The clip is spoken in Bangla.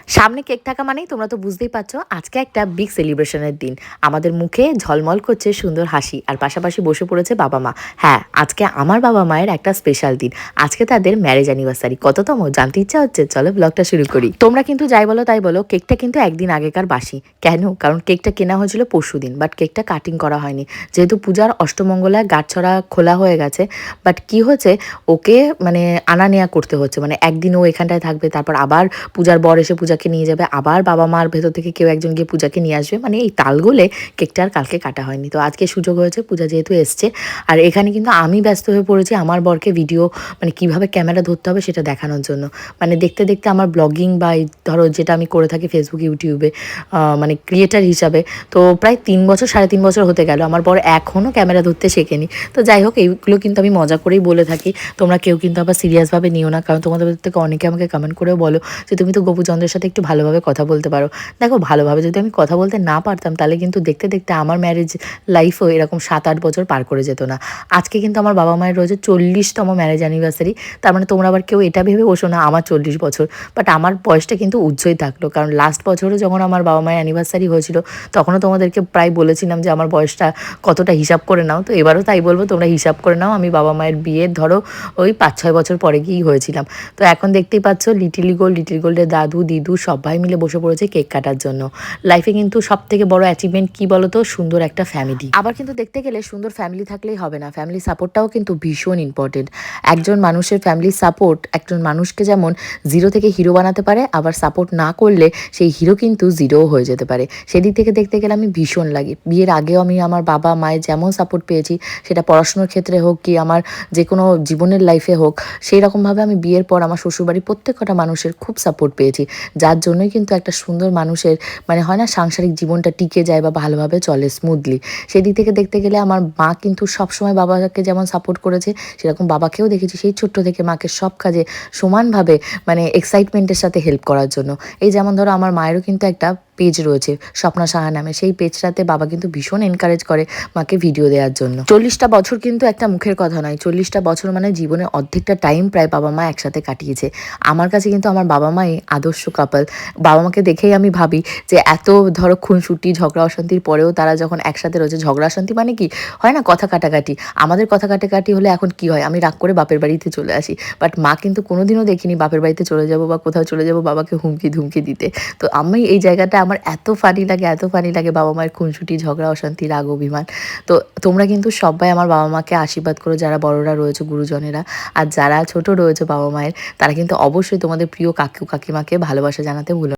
সামনে কেক থাকা মানেই তোমরা তো বুঝতেই পারছো আজকে একটা বিগ সেলিব্রেশনের দিন। আমাদের মুখে ঝলমল করছে সুন্দর হাসি, আর পাশাপাশি বসে পড়েছে বাবা মা। হ্যাঁ, আজকে আমার বাবা মায়ের একটা স্পেশাল দিন। আজকে তাদের ম্যারেজ অ্যানিভার্সারি। কততম জানতে ইচ্ছা হচ্ছে? চলো ব্লগটা শুরু করি। তোমরা কিন্তু যাই বলো তাই বলো, কেকটা কিন্তু একদিন আগেকার বাসি। কেন? কারণ কেকটা কেনা হয়েছিল পরশুদিন, বাট কেকটা কাটিং করা হয়নি, যেহেতু পূজার অষ্টমঙ্গলায় গাঁটছড়া খোলা হয়ে গেছে। বাট কি হচ্ছে, ওকে মানে আনা নেওয়া করতে হচ্ছে, মানে একদিন ও এখানটায় থাকবে, তারপর আবার পূজার বর এসে পূজাকে নিয়ে যাবে, আবার বাবা মার ভেতর থেকে কেউ একজন গিয়ে পূজাকে নিয়ে আসবে, মানে এই তালগোলে কেকটা আর কালকে কাটা হয়নি। তো আজকে সুযোগ হয়েছে, পূজা যেহেতু এসছে, আর এখানে কিন্তু আমি ব্যস্ত হয়ে পড়েছি আমার বরকে ভিডিও, মানে কিভাবে ক্যামেরা ধরতে হবে সেটা দেখানোর জন্য। মানে দেখতে দেখতে আমার ব্লগিং বা এই ধরো যেটা আমি করে থাকি ফেসবুক ইউটিউবে, মানে ক্রিয়েটার হিসাবে, তো প্রায় 3 বছর 3.5 বছর হতে গেল, আমার বর এখনও ক্যামেরা ধরতে শেখেনি। তো যাই হোক, এইগুলো কিন্তু আমি মজা করেই বলে থাকি, তোমরা কেউ কিন্তু আবার সিরিয়াসভাবে নিও না, কারণ তোমাদের থেকে অনেকে আমাকে কমেন্ট করেও বলো যে তুমি তো গোপুচন্দ্রের সাথে একটু ভালোভাবে কথা বলতে পারো। দেখো, ভালোভাবে যদি আমি কথা বলতে না পারতাম তাহলে কিন্তু দেখতে দেখতে আমার ম্যারেজ লাইফও এরকম 7-8 বছর পার করে যেত না। আজকে কিন্তু আমার বাবা মায়ের রয়েছে 40তম ম্যারেজ অ্যানিভার্সারি। তার মানে তোমরা আবার কেউ এটা ভেবে বসো না আমার 40 বছর, বাট আমার বয়সটা কিন্তু উজ্জ্বলই থাকলো, কারণ লাস্ট বছরও যখন আমার বাবা মায়ের অ্যানিভার্সারি হয়েছিল তখনও তোমাদেরকে প্রায় বলেছিলাম যে আমার বয়সটা কতটা হিসাব করে নাও। তো এবারও তাই বলবো, তোমরা হিসাব করে নাও, আমি বাবা মায়ের বিয়ের ধরো ওই 5-6 বছর পরে গিয়েই হয়েছিলাম। তো এখন দেখতেই পাচ্ছ লিটিল গোল্ডের দাদু দিদু সবাই মিলে বসে পড়েছে কেক কাটার জন্য। লাইফে কিন্তু সব থেকে বড় অ্যাচিভমেন্ট কি বলতো? সুন্দর একটা ফ্যামিলি। আবার কিন্তু দেখতে গেলে সুন্দর ফ্যামিলি থাকলেই হবে না, ফ্যামিলি সাপোর্টটাও কিন্তু ভীষণ ইম্পর্টেন্ট। একজন মানুষের ফ্যামিলি সাপোর্ট একজন মানুষকে যেমন জিরো থেকে হিরো বানাতে পারে, আবার সাপোর্ট না করলে সেই হিরো কিন্তু জিরোও হয়ে যেতে পারে। সেদিক থেকে দেখতে গেলে আমি ভীষণ লাগি। বিয়ের আগেও আমি আমার বাবা মায়ের যেমন সাপোর্ট পেয়েছি, সেটা পড়াশোনার ক্ষেত্রে হোক কি আমার যে কোনো জীবনের লাইফে হোক, সেই রকমভাবে আমি বিয়ের পর আমার শ্বশুরবাড়ির প্রত্যেকটা মানুষের খুব সাপোর্ট পেয়েছি, যার জন্যই কিন্তু একটা সুন্দর মানুষের মানে হয় না সাংসারিক জীবনটা টিকে যায় বা ভালোভাবে চলে স্মুথলি। সেদিক থেকে দেখতে গেলে আমার মা কিন্তু সবসময় বাবাকে যেমন সাপোর্ট করেছে, সেরকম বাবাকেও দেখেছি সেই ছোট্ট থেকে মাকে সব কাজে সমানভাবে মানে এক্সাইটমেন্টের সাথে হেল্প করার জন্য। এই যেমন ধরো আমার মায়েরও কিন্তু একটা পেজ রয়েছে স্বপ্না সাহা নামে, সেই পেজটাতে বাবা কিন্তু ভীষণ এনকারেজ করে মাকে ভিডিও দেওয়ার জন্য। 40টা বছর কিন্তু একটা মুখের কথা নয়, 40টা বছর মানে জীবনের অর্ধেকটা টাইম প্রায় বাবা মা একসাথে কাটিয়েছে। আমার কাছে কিন্তু আমার বাবা মাই আদর্শ কাপল। বাবা মাকে দেখেই আমি ভাবি যে এত ধরো খুনসুটি ঝগড়া অশান্তির পরেও তারা যখন একসাথে রয়েছে, ঝগড়া অশান্তি মানে কি হয় না কথা কাটাকাটি, আমাদের কথা কাটাকাটি হলে এখন কি হয়, আমি রাগ করে বাপের বাড়িতে চলে আসি, বাট মা কিন্তু কোনোদিনও দেখিনি বাপের বাড়িতে চলে যাব বা কোথাও চলে যাব বাবাকে হুমকি ধুমকি দিতে। তো আমি এই জায়গাটা আমার এত ফানি লাগে, এত ফানি লাগে, বাবা মায়ের খুনসুটি ঝগড়া অশান্তি রাগ অভিমান। তো তোমরা কিন্তু সবাই আমার বাবা মাকে আশীর্বাদ করো, যারা বড়রা রয়েছে গুরুজনেরা, আর যারা ছোট রয়েছে বাবা মায়ের, তারা কিন্তু অবশ্যই তোমাদের প্রিয় কাকু কাকিমাকে ভালোবাসা জানাতে ভুলো